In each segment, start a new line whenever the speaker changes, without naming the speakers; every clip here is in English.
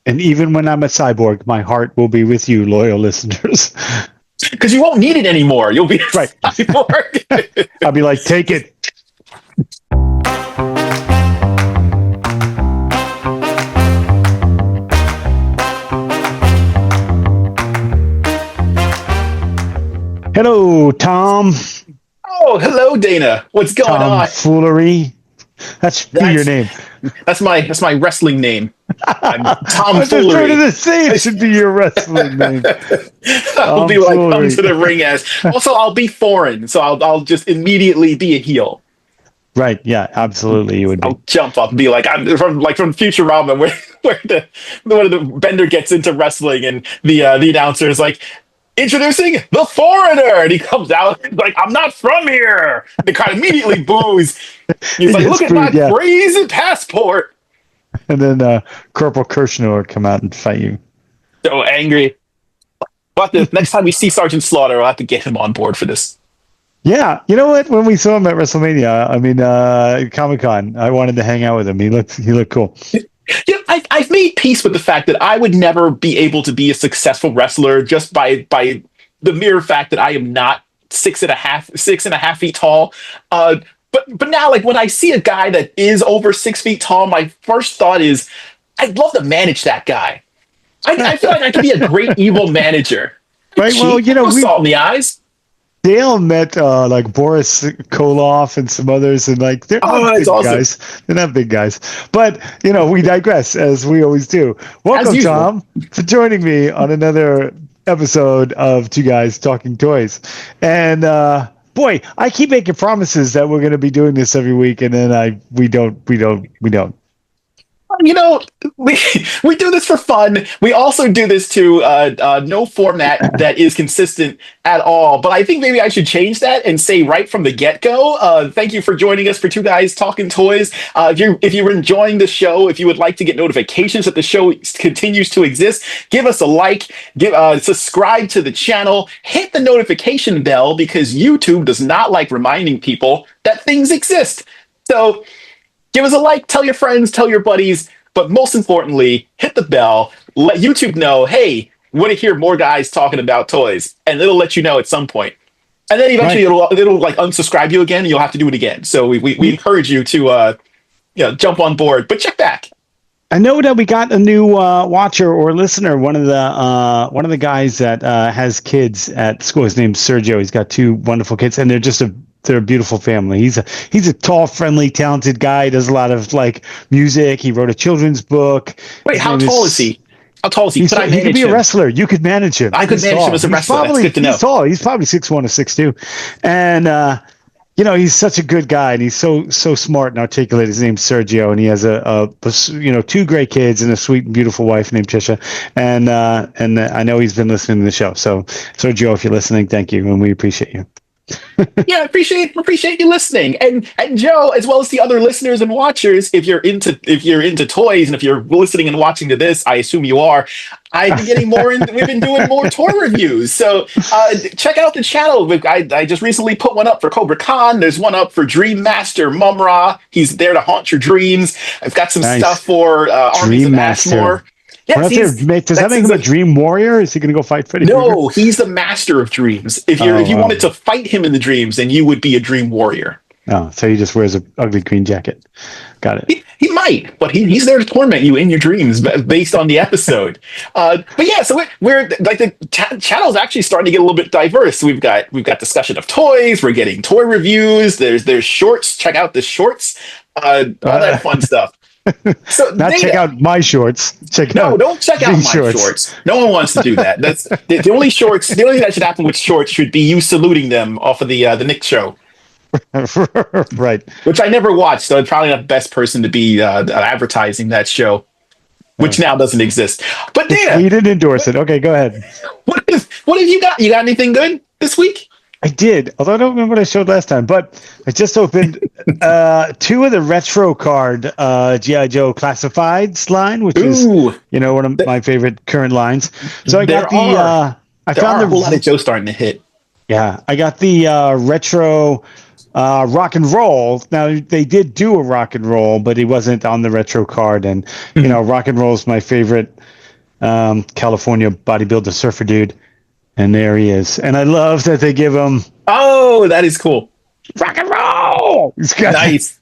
And even when I'm a cyborg, my heart will be with you, loyal listeners.
Because you won't need it anymore. You'll be
right.
cyborg.
I'll be like, take it. Hello, Tom.
Oh, hello, Dana. What's going on?
Tomfoolery. That's your name.
That's my wrestling name. I'm Tom
I was just trying to say it should be your wrestling name.
I'll be like come to the ring as. Also, I'll be foreign, so I'll just immediately be a heel.
Right? Yeah, absolutely. You would.
I'll jump up and be like I'm from Futurama, where the Bender gets into wrestling and the announcer is like, introducing the foreigner, and he comes out like, I'm not from here. The crowd immediately boos. He's like, look at my crazy passport.
And then Corporal Kirshner will come out and fight you.
So angry. But the next time we see Sergeant Slaughter, we'll have to get him on board for this.
Yeah, you know what? When we saw him at WrestleMania, I mean Comic-Con, I wanted to hang out with him. He looked cool.
Yeah, I've made peace with the fact that I would never be able to be a successful wrestler just by the mere fact that I am not 6.5 feet tall. But now, like when I see a guy that is over 6 feet tall, my first thought is, I'd love to manage that guy. I feel like I could be a great evil manager.
Right. Well, you know,
we salt in the eyes.
Dale met like Boris Koloff and some others, and like they're not big guys. They're not big guys, but you know, we digress as we always do. Welcome, Tom, for joining me on another episode of Two Guys Talking Toys. And boy, I keep making promises that we're going to be doing this every week, and then we don't.
You know, we do this for fun. We also do this to no format that is consistent at all. But I think maybe I should change that and say right from the get-go, thank you for joining us for Two Guys Talking Toys. If you're enjoying the show, if you would like to get notifications that the show continues to exist, give us a like, subscribe to the channel, hit the notification bell because YouTube does not like reminding people that things exist. So give us a like, tell your friends, tell your buddies, but most importantly, hit the bell, let YouTube know, hey, we want to hear more guys talking about toys, and it'll let you know at some point. And then eventually it'll like unsubscribe you again, and you'll have to do it again. So we encourage you to jump on board, but check back.
I know that we got a new watcher or listener. One of the guys that has kids at school. His name's Sergio. He's got two wonderful kids, and they're a beautiful family. He's a tall, friendly, talented guy. He does a lot of like music. He wrote a children's book.
Wait, how tall is he? How tall is he?
He could be a wrestler. You could manage him.
I could manage him as a wrestler. That's good to know.
He's tall. He's probably 6'1" or 6'2", and you know, he's such a good guy, and he's so smart and articulate. His name's Sergio, and he has a two great kids and a sweet and beautiful wife named Tisha. And I know he's been listening to the show. So Sergio, if you're listening, thank you, and we appreciate you.
Yeah, appreciate you listening, and Joe, as well as the other listeners and watchers. If you're into toys, and if you're listening and watching to this, I assume you are. I've been getting more into. We've been doing more toy reviews, so check out the channel. I just recently put one up for Cobra Khan. There's one up for Dream Master Mumra. He's there to haunt your dreams. I've got some stuff for Armies of Ashmore.
Yes, does that make him a dream warrior? Is he going to go fight Freddy Krueger?
No, he's the master of dreams. If you wanted to fight him in the dreams, then you would be a dream warrior.
Oh, so he just wears an ugly green jacket. Got it.
He might, but he's there to torment you in your dreams based on the episode. But yeah, so we're like the channel's actually starting to get a little bit diverse. We've got discussion of toys. We're getting toy reviews. There's shorts. Check out the shorts. All that fun stuff. So
check out my shorts.
Don't check out my shorts. No one wants to do that. That's the only shorts. The only thing that should happen with shorts should be you saluting them off of the Nick show.
Right.
Which I never watched, so I'm probably not the best person to be advertising that show, which now doesn't exist. But Dana,
you didn't endorse it. Okay, go ahead.
What have you got? You got anything good this week?
I did, although I don't remember what I showed last time. But I just opened two of the retro card G.I. Joe Classifieds line, which is one of my favorite current lines. So I got I found
a whole lot of Joe starting to hit.
Yeah, I got the retro rock and roll. Now they did do a rock and roll, but he wasn't on the retro card. And rock and roll is my favorite California bodybuilder surfer dude. And there he is. And I love that they give him.
Oh, that is cool.
Rock and roll. He's got
nice.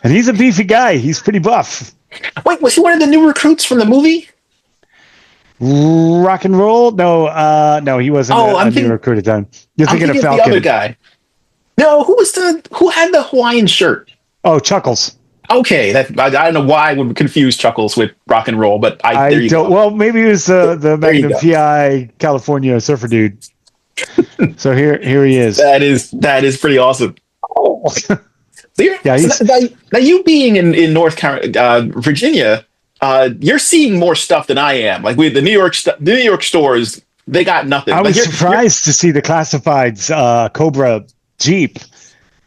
And he's a beefy guy. He's pretty buff.
Wait, was he one of the new recruits from the movie?
Rock and roll? No, he wasn't a new recruit at the time. You're thinking of Falcon.
The other guy. No, who had the Hawaiian shirt?
Oh, Chuckles.
Okay, I don't know why I would confuse Chuckles with rock and roll, but
I don't. Go. Well, maybe it was the Magnum PI California surfer dude. So here he is.
That is pretty awesome. Oh. Now you being in North Carolina, Virginia, you're seeing more stuff than I am. Like the New York stores, they got nothing.
I was surprised to see the classifieds Cobra Jeep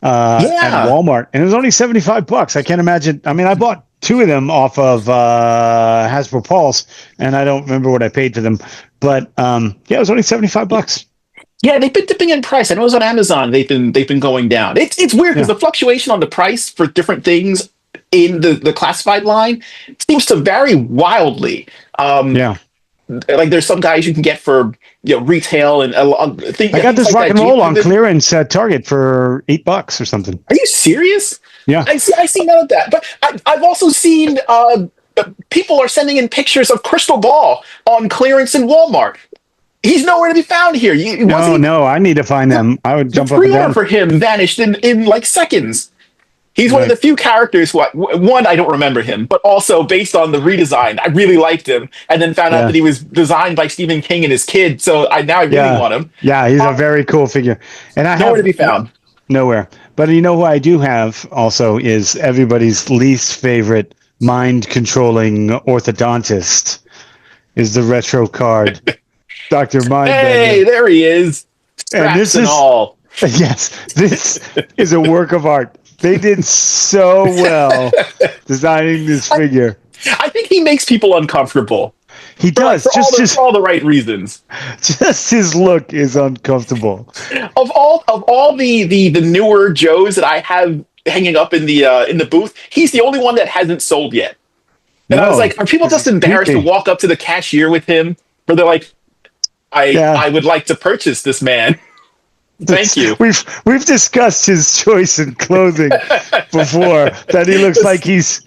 at Walmart, and it was only $75. I can't imagine. I mean, I bought 2 of them off of Hasbro Pulse, and I don't remember what I paid for them, but it was only $75.
Yeah, they've been dipping in price. I know it was on Amazon. They've been going down. It's weird because the fluctuation on the price for different things in the classified line seems to vary wildly. Like there's some guys you can get for retail and
I got this rock and roll on clearance at Target for $8 or something.
Are you serious?
Yeah,
I see none of that. But I've also seen people are sending in pictures of Crystal Ball on clearance in Walmart. He's nowhere to be found here.
No, I need to find them. I would jump up and down.
The pre-order for him vanished in like seconds. He's one of the few characters one, I don't remember him, but also based on the redesign, I really liked him, and then found out that he was designed by Stephen King and his kid. So I really want him. Yeah,
he's a very cool figure, and
nowhere to be found.
Nowhere. But you know who I do have also is everybody's least favorite mind-controlling orthodontist is the retro card. Dr. Mindbender.
Hey, there he is.
And this is all. Yes, this is a work of art. They did so well designing this figure.
I think he makes people uncomfortable.
He does,
for all the right reasons.
Just his look is uncomfortable.
Of all the newer Joes that I have hanging up in the booth, he's the only one that hasn't sold yet. And I was like, are people just embarrassed to walk up to the cashier with him? Or they're like, I would like to purchase this man. Thank you.
We've discussed his choice in clothing before. That he looks like he's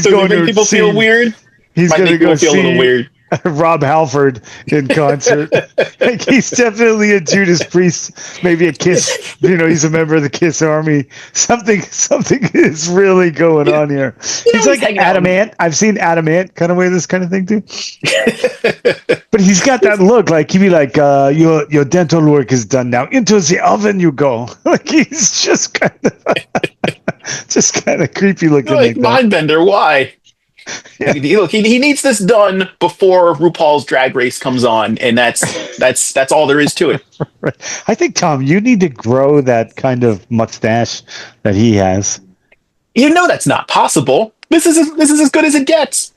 going to
people feel weird.
He's going to go
feel a little weird.
Rob Halford in concert. Like he's definitely a Judas Priest, maybe a Kiss. He's a member of the Kiss Army. Something is really going on here. He's like Adam Ant. I've seen Adam Ant kind of wear this kind of thing too. But he's got that look. Like he'd be like, "Your dental work is done now. Into the oven you go." Like he's just kind of creepy looking.
Like Mindbender, why? Look, he needs this done before RuPaul's Drag Race comes on, and that's all there is to it.
Right. I think, Tom, you need to grow that kind of mustache that he has.
That's not possible. This is as good as it gets.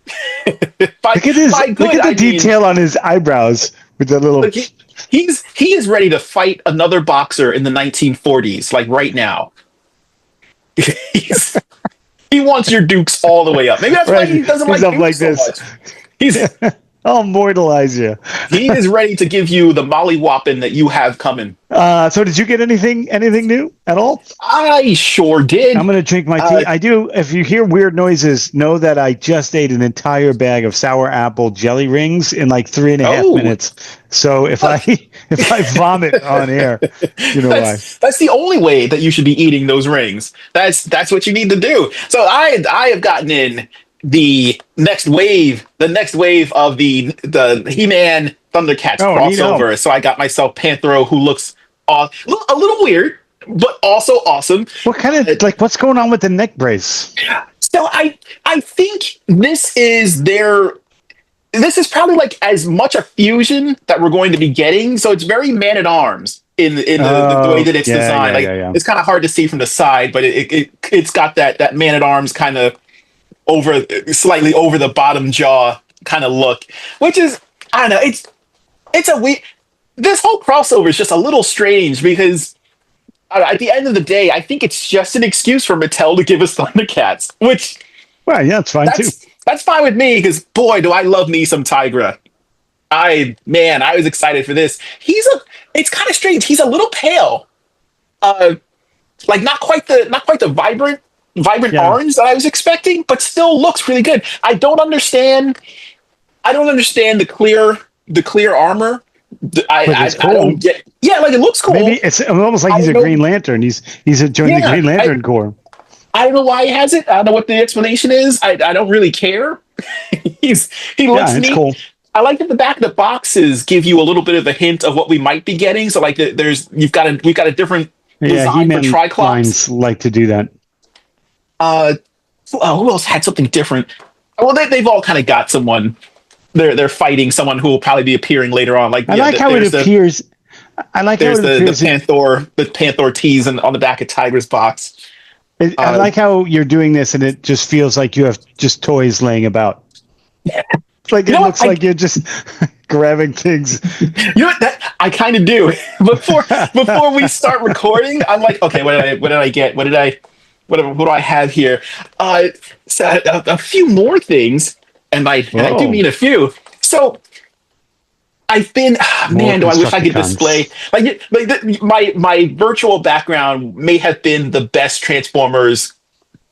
Look at the detail on his eyebrows with that little.
Look, he is ready to fight another boxer in the 1940s, like right now. He wants your dukes all the way up. Maybe that's why he doesn't like dukes so much.
I'll immortalize you.
He is ready to give you the molly whopping that you have coming.
So did you get anything new at all?
I sure did.
I'm going to drink my tea. I do. If you hear weird noises, know that I just ate an entire bag of sour apple jelly rings in like 3.5 minutes. So if I vomit on air, you know why.
That's the only way that you should be eating those rings. That's what you need to do. So I have gotten in the next wave of the He-Man Thundercats crossover. So I got myself Panthro, who looks a little weird, but also awesome.
What kind of what's going on with the neck brace?
So I think this is probably like as much a fusion that we're going to be getting. So it's very Man-at-Arms in the way that it's designed. It's kind of hard to see from the side, but it's got that Man-at-Arms kind of slightly over the bottom jaw kind of look, which is, I don't know, it's a weird. This whole crossover is just a little strange because at the end of the day, I think it's just an excuse for Mattel to give us Thundercats, which
Well, yeah, it's fine too.
That's fine with me because boy, do I love me some Tigra. I was excited for this. It's kind of strange. He's a little pale. Like not quite the vibrant orange that I was expecting, but still looks really good. I don't understand the clear armor. I don't get. Yeah, like it looks cool.
Maybe it's almost like he's a Green Lantern. He's joined the Green Lantern Corps.
I don't know why he has it. I don't know what the explanation is. I don't really care. He looks neat. Cool. I like that the back of the boxes give you a little bit of a hint of what we might be getting. So like we've got a different design for Triclops.
Lines like to do that.
Who else had something different? Well, they've all kind of got someone. They're fighting someone who will probably be appearing later on. Like
I like how it appears. I like
how the Panther tease on the back of Tiger's box.
I like how you're doing this, and it just feels like you have just toys laying about. Like it looks like you're just grabbing things.
You know what? I kind of do. Before we start recording, I'm like, okay, what did I get? What do I have here? So a few more things, and I do mean a few. So I've been do I wish I could display my virtual background may have been the best Transformers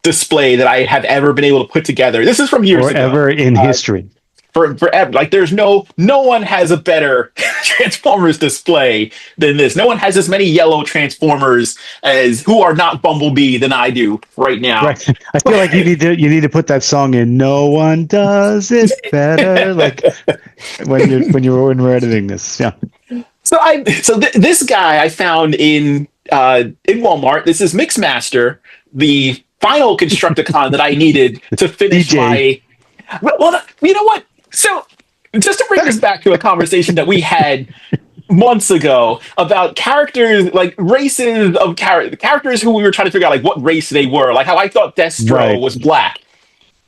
display that I have ever been able to put together. This is from years ago.
Ever in history.
Forever. Like there's no one has a better Transformers display than this. No one has as many yellow Transformers who are not Bumblebee than I do right now. Right.
I feel like you need to put that song in. No one does it better. Like when we're editing this. Yeah.
So this guy I found in Walmart. This is Mixmaster, the final Constructicon that I needed to finish my. Well, you know what? So, just to bring us back to a conversation that we had months ago about characters, like races of characters who we were trying to figure out like what race they were, like how I thought Destro was black.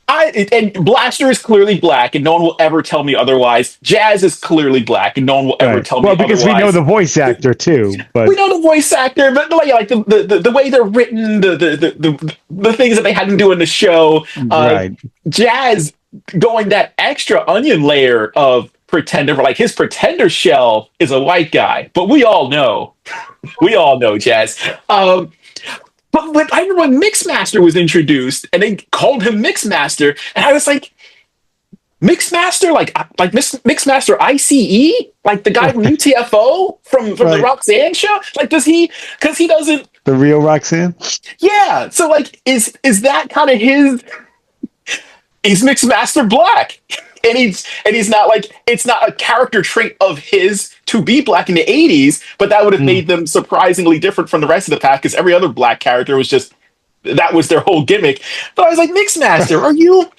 And Blaster is clearly black, and no one will ever tell me otherwise. Jazz is clearly black, and no one will ever tell me otherwise. Well,
because we know the voice actor too. But
we know the voice actor, but like the way they're written, the things that they had to do in the show. Jazz going that extra onion layer of pretender, like his pretender shell is a white guy, but we all know Jazz. But I remember when Mixmaster was introduced, and they called him Mixmaster, and I was like, Mixmaster, like Mixmaster ICE, like the guy from UTFO from the Roxanne show. Like, because he doesn't
the real Roxanne.
Yeah, so like, is that kind of his? He's Mixmaster Black, and he's not like, it's not a character trait of his to be black in the 80s, but that would have made them surprisingly different from the rest of the pack because every other black character was just, that was their whole gimmick. But I was like, Mixmaster, are you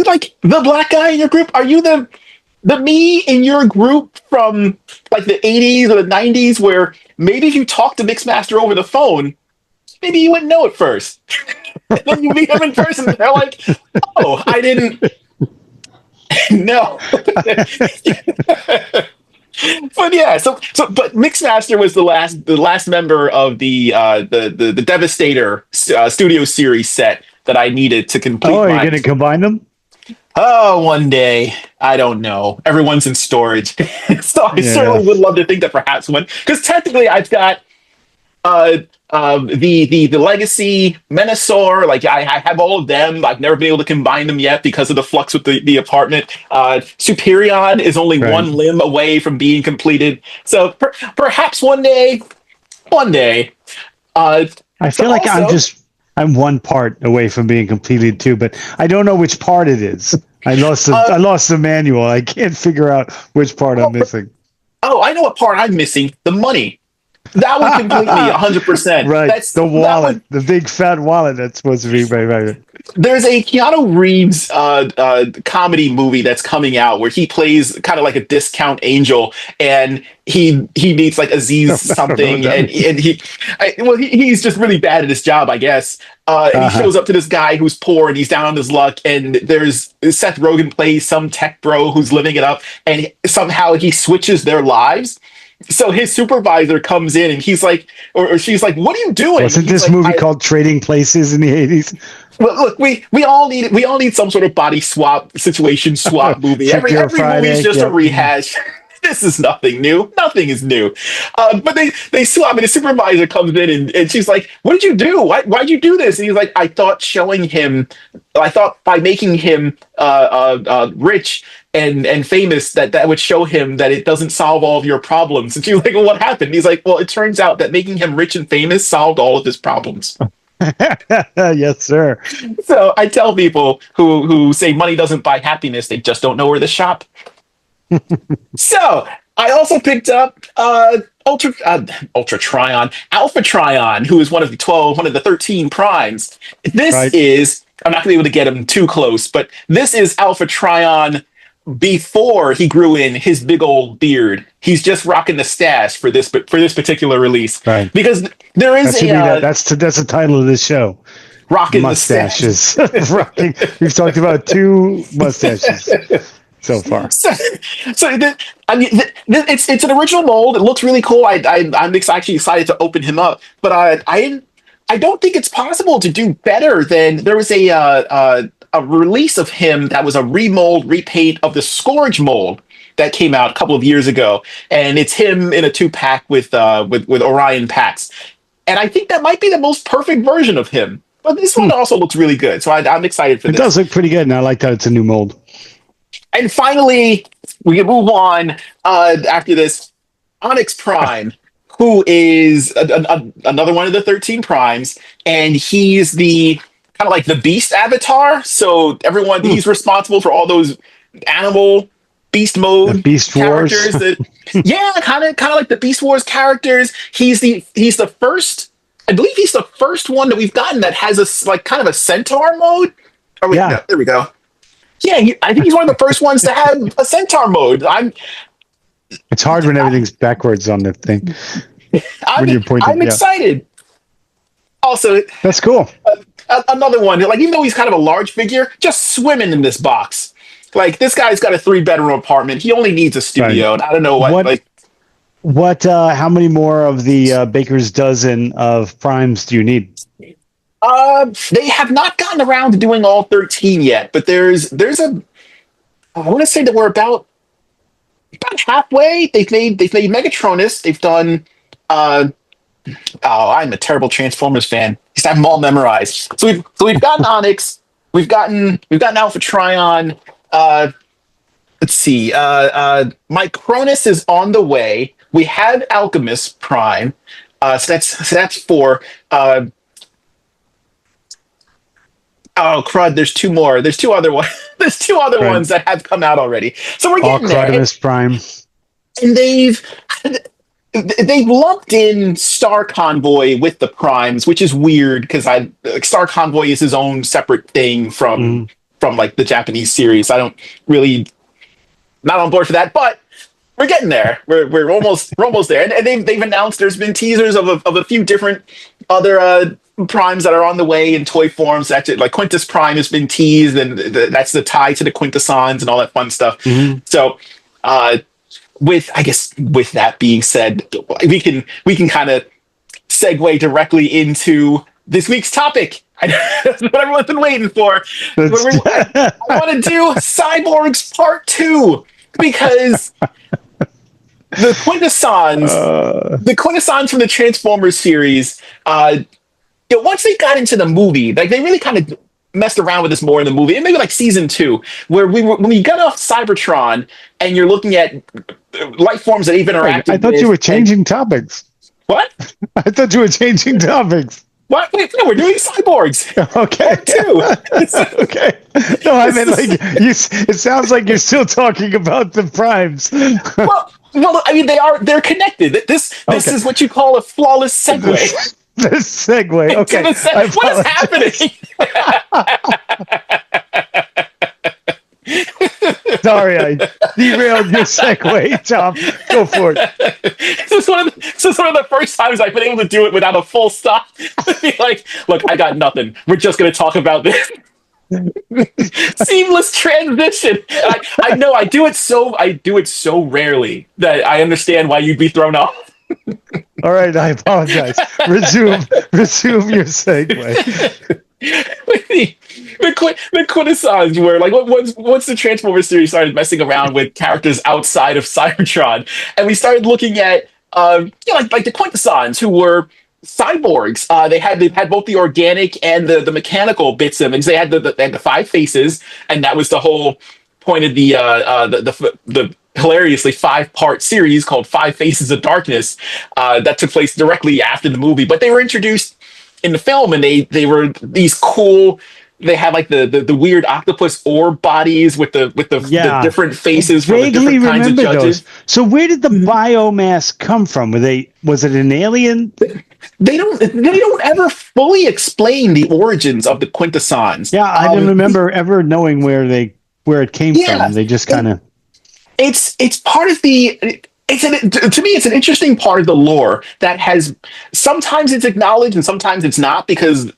like the black guy in your group? Are you the me in your group from like the 80s or the 90s where maybe if you talk to Mixmaster over the phone, maybe you wouldn't know it first. And then you meet him in person, and they're like, "Oh, I didn't know." But yeah, but Mixmaster was the last member of the Devastator Studio Series set that I needed to complete.
Oh, are you going to combine them?
Oh, one day. I don't know. Everyone's in storage, so I certainly would love to think that perhaps one, because technically I've got the Legacy Menasor, like I have all of them. I've never been able to combine them yet because of the flux with the apartment. Superion is only one limb away from being completed, so perhaps one day.
I feel like I'm one part away from being completed too, but I don't know which part it is. I lost the manual. I can't figure out which part I'm missing.
Oh, I know what part I'm missing. The money. That would complete me 100%.
Right. That's the wallet, the big fat wallet that's supposed to be right.
There's a Keanu Reeves comedy movie that's coming out where he plays kind of like a discount angel, and he meets like Aziz something, and he's just really bad at his job, I guess. And he shows up to this guy who's poor and he's down on his luck, and there's Seth Rogen plays some tech bro who's living it up, and somehow he switches their lives. so his supervisor comes in and he's like, or she's like, "What are you doing?"
Wasn't this movie called Trading Places in the 80s?
Well, look, we all need some sort of body swap situation swap movie. Every movie is just a rehash. This is nothing new. Nothing is new. But they swap, and the supervisor comes in and she's like, "What did you do? Why'd you do this?" And he's like, I thought by making him rich and famous that would show him that it doesn't solve all of your problems." And she's like, "Well, what happened?" And he's like, "Well, it turns out that making him rich and famous solved all of his problems."
Yes, sir.
So I tell people who say money doesn't buy happiness, they just don't know where to shop. So I also picked up Alpha Trion, who is one of the 13 primes. This is, I'm not gonna be able to get him too close, but this is Alpha Trion before he grew in his big old beard. He's just rocking the stash for this particular release,
right?
Because there is
that's the title of this show.
Rocking
mustaches. The rocking. We've talked about 2 mustaches so far.
It's an original mold. It looks really cool. I'm actually excited to open him up, but I don't think it's possible to do better than there was a release of him that was a repaint of the Scourge mold that came out a couple of years ago, and it's him in a 2-pack with Orion Pax, and I think that might be the most perfect version of him. But this one also looks really good, so I'm excited for this.
It does look pretty good, and I like that it's a new mold.
And finally, we can move on after this. Onyx Prime, who is another one of the 13 primes, and he's the kind of like the beast avatar. So he's responsible for all those animal beast mode
Beast
characters. Kind of like the Beast Wars characters. He's the first. I believe he's the first one that we've gotten that has a kind of a centaur mode. Oh, wait, no, there we go. Yeah, I think he's one of the first ones to have a centaur mode.
It's hard when everything's backwards on the thing.
I'm excited. Also,
that's cool.
Another one, like, even though he's kind of a large figure, just swimming in this box. Like, this guy's got a 3-bedroom apartment. He only needs a studio. Right. And I don't know
what. How many more of the Baker's dozen of primes do you need?
They have not gotten around to doing all 13 yet, but there's I want to say that we're about halfway. They've made Megatronus. They've done I'm a terrible Transformers fan. I have them all memorized. So we've gotten Onyx, we've gotten Alpha Trion. Let's see. Micronus is on the way. We have Alchemist Prime. So that's 4. Oh crud! There's 2 more. There's 2 other ones. There's 2 other ones that have come out already. So we're getting there.
Crodimus Prime.
And they've lumped in Star Convoy with the primes, which is weird because Star Convoy is his own separate thing from like the Japanese series. I don't really not on board for that, but we're getting there. We're almost there. And they've announced there's been teasers of a few different other primes that are on the way in toy forms. That's it. Like Quintus Prime has been teased, and that's the tie to the Quintessons and all that fun stuff. So with that being said, we can kind of segue directly into this week's topic. That's what everyone's been waiting for. I want to do Cyborgs Part 2 because the Quintessons from the Transformers series, once they got into the movie, like they really kind of messed around with this more in the movie, and maybe like season 2, where when you got off Cybertron and you're looking at life forms that even interacted.
I thought you were changing topics.
What?
I thought you were changing topics.
What? Wait, no, we're doing Cyborgs.
Okay.
Part 2.
Okay. No, I mean, like, it sounds like you're still talking about the primes.
Well, I mean, they're connected. This is what you call a flawless segue.
The segue. Okay.
What is happening?
Sorry, I derailed your segue, Tom. Go for it.
This is one of the first times I've been able to do it without a full stop. Be like, look, I got nothing. We're just going to talk about this. Seamless transition. I know I do it so rarely that I understand why you'd be thrown off.
All right, I apologize. Resume your segue.
The quintessons were like once the Transformers series started messing around with characters outside of Cybertron, and we started looking at like the quintessons who were cyborgs. They had both the organic and the mechanical bits of them. And they had they had the five faces, and that was the whole point of the hilariously five-part series called Five Faces of Darkness that took place directly after the movie. But they were introduced in the film, and they were these cool. They had like the weird octopus orb bodies with the different faces from the different kinds of judges.
Those. So where did the biomass come from? Was it an alien?
They don't ever fully explain the origins of the quintessons.
Yeah, I don't remember ever knowing where it came from. They just kind of.
It's part of the. To me, it's an interesting part of the lore that has sometimes it's acknowledged and sometimes it's not, because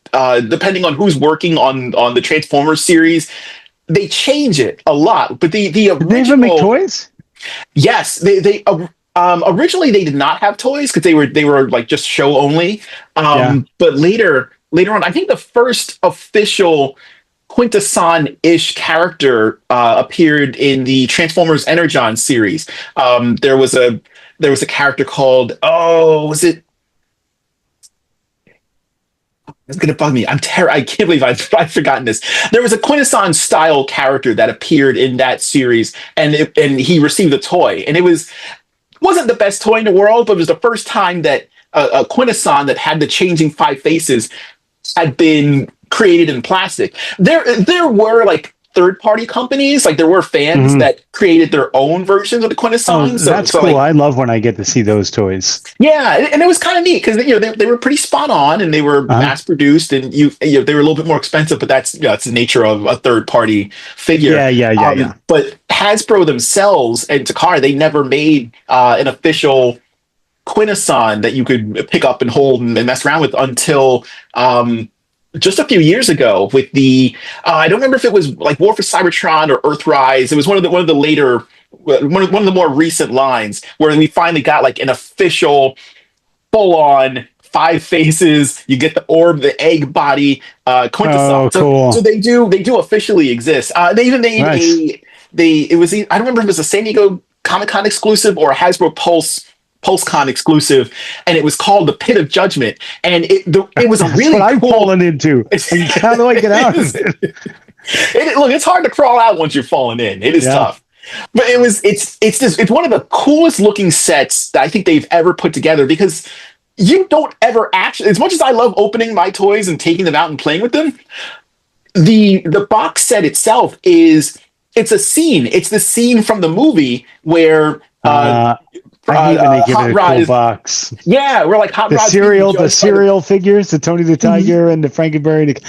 depending on who's working on the Transformers series, they change it a lot. But the original,
did they even make toys?
Yes, they originally they did not have toys because they were like just show only. But later on, I think the first official Quintesson-ish character appeared in the Transformers Energon series. There was a character called was it? It's gonna bug me. I can't believe I've forgotten this. There was a Quintesson style character that appeared in that series, and he received a toy, and wasn't the best toy in the world, but it was the first time that a Quintesson that had the changing five faces had been created in plastic. There were like third-party companies, like there were fans that created their own versions of the Quintesson.
That's cool. Like, I love when I get to see those toys.
Yeah, and it was kind of neat because they were pretty spot on, and they were mass-produced, and they were a little bit more expensive, but that's the nature of a third-party figure.
Yeah.
But Hasbro themselves and Takara, they never made an official Quintesson that you could pick up and hold and mess around with until just a few years ago with the I don't remember if it was like War for Cybertron or Earthrise. It was one of the later one of the more recent lines where we finally got like an official full-on five faces. You get the orb, the egg body Quintesson.
Cool.
So they do officially exist. They even made I don't remember if it was a San Diego Comic-Con exclusive or a Hasbro PulseCon exclusive, and it was called the Pit of Judgment, and it was a really
what
cool.
I'm falling into. How do I get out of it?
Look, it's hard to crawl out once you're falling in. It is tough, but it's one of the coolest looking sets that I think they've ever put together, because you don't ever actually, as much as I love opening my toys and taking them out and playing with them, the box set itself it's a scene. It's the scene from the movie where.
I hate when they give it a cool box.
Yeah, we're like Hot
the cereal figures, the Tony the Tiger and the Frankenberry.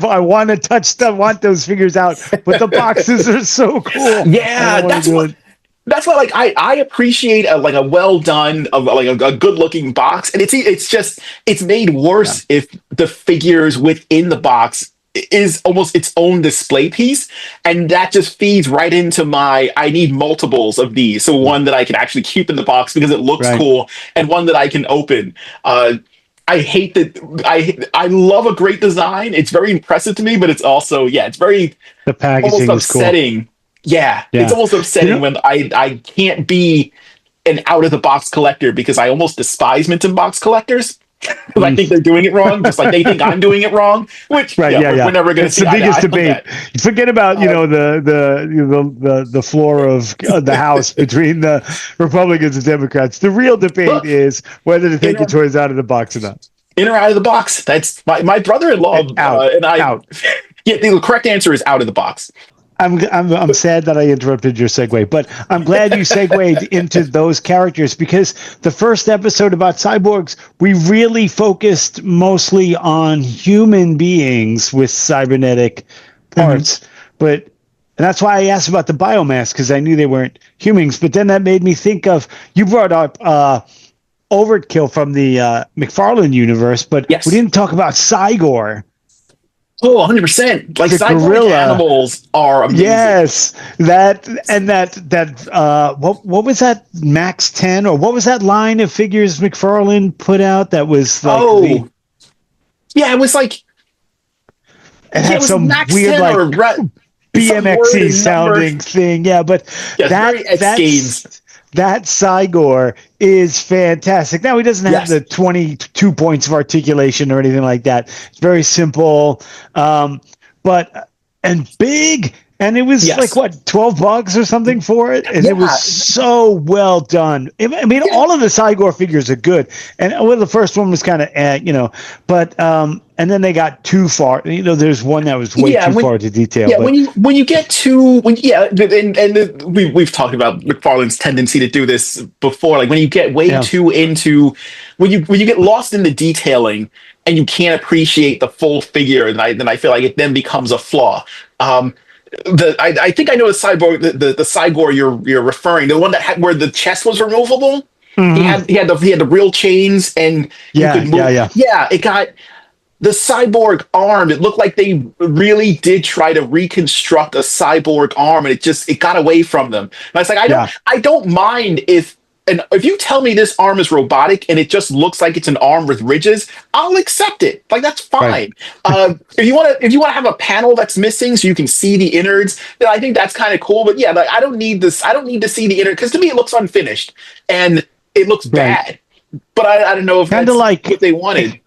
I want to touch them, want those figures out, but the boxes are so cool.
Yeah, that's why like I appreciate a well done, like a good looking box, and it's made worse if the figures within the box is almost its own display piece, and that just feeds right into I need multiples of these, so one that I can actually keep in the box because it looks cool, and one that I can open. I hate that. I love a great design. It's very impressive to me, but it's also it's very
the packaging
almost upsetting.
Cool.
Yeah, it's almost upsetting when I can't be an out of the box collector, because I almost despise mint in box collectors. Because I think they're doing it wrong, just like they think I'm doing it wrong. Which we're never going to see.
It's the biggest debate. Forget about the floor of the House between the Republicans and Democrats. The real debate is whether to take your toys out of the box or not.
In or out of the box. That's my brother-in-law and I.
Out.
Yeah, the correct answer is out of the box.
I'm sad that I interrupted your segue, but I'm glad you segued into those characters, because the first episode about Cyborgs, we really focused mostly on human beings with cybernetic parts. And that's why I asked about the biomass, because I knew they weren't humans. But then that made me think of, you brought up Overkill from the McFarlane universe, but we didn't talk about Cygor.
Oh, 100%. Like
The
cyborg
gorilla.
animals are amazing.
Yes, that what was that Max 10 or what was that line of figures McFarlane put out that was like
yeah, it was like
it had some
Max
weird
10
like
or
BMXy sounding thing. Yeah, but
very X Games.
That Cyborg is fantastic. Now he doesn't have the 22 points of articulation or anything like that. It's very simple, but and big. And it was like what, $12 or something for it, and it was so well done. I mean, all of the Cyborg figures are good, and the first one was kind of, but and then they got too far. There's one that was way too far to detail.
Yeah,
but,
when you get to we've talked about McFarlane's tendency to do this before. Like when you get way too into when you get lost in the detailing and you can't appreciate the full figure, then I feel like it then becomes a flaw. I think I know the Cyborg, the Cyborg you're referring, the one that had where the chest was removable. Mm-hmm. He had the real chains and you could move. Yeah. It got the Cyborg arm. It looked like they really did try to reconstruct a Cyborg arm, and it got away from them. And I was like, I don't mind if you tell me this arm is robotic and it just looks like it's an arm with ridges, I'll accept it. Like that's fine. Right. If you want to have a panel that's missing so you can see the innards, then I think that's kind of cool. But yeah, like I don't need this. I don't need to see the innards because to me it looks unfinished and it looks bad. But I don't know if that's like what they wanted.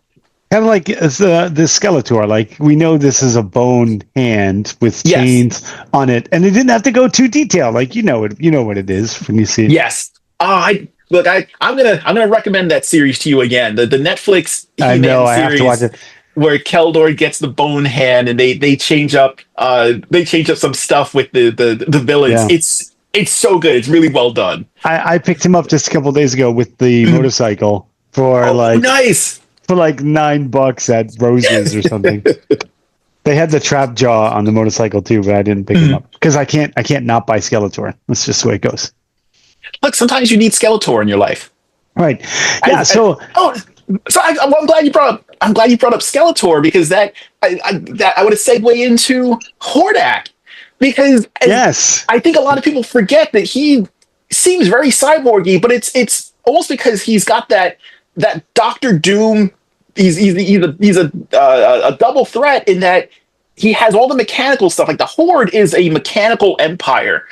Kind of like the Skeletor. Like we know this is a bone hand with chains on it, and they didn't have to go too detailed. Like you know what it is when you see it.
Yes. I'm gonna recommend that series to you again. The Netflix
He-Man series, I have to watch it.
Where Keldor gets the bone hand and they change up some stuff with the villains. Yeah. It's so good. It's really well done.
I picked him up just a couple of days ago with the motorcycle for
nice.
For like $9 at Rose's or something. They had the trap jaw on the motorcycle too, but I didn't pick him up because I can't not buy Skeletor. That's just the way it goes.
Look, sometimes you need Skeletor in your life,
right? Yeah.
I'm glad you brought up. I'm glad you brought up Skeletor because I would have segued into Hordak because I think a lot of people forget that he seems very cyborgy, but it's almost because he's got that Doctor Doom. He's a double threat in that he has all the mechanical stuff. Like the Horde is a mechanical empire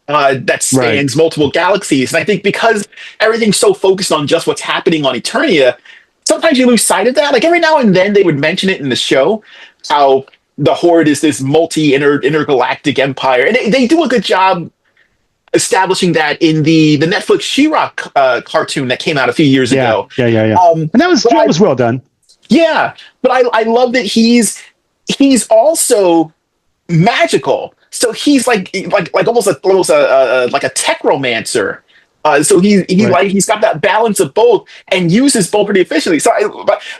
that spans multiple galaxies, and I think because everything's so focused on just what's happening on Eternia, sometimes you lose sight of that. Like every now and then they would mention it in the show how the Horde is this intergalactic empire, and they do a good job establishing that in the Netflix She-Ra cartoon that came out a few years ago.
Yeah. And that was well done.
Yeah, but I love that he's also magical. So he's like almost a techromancer. So he's got that balance of both and uses both pretty efficiently. So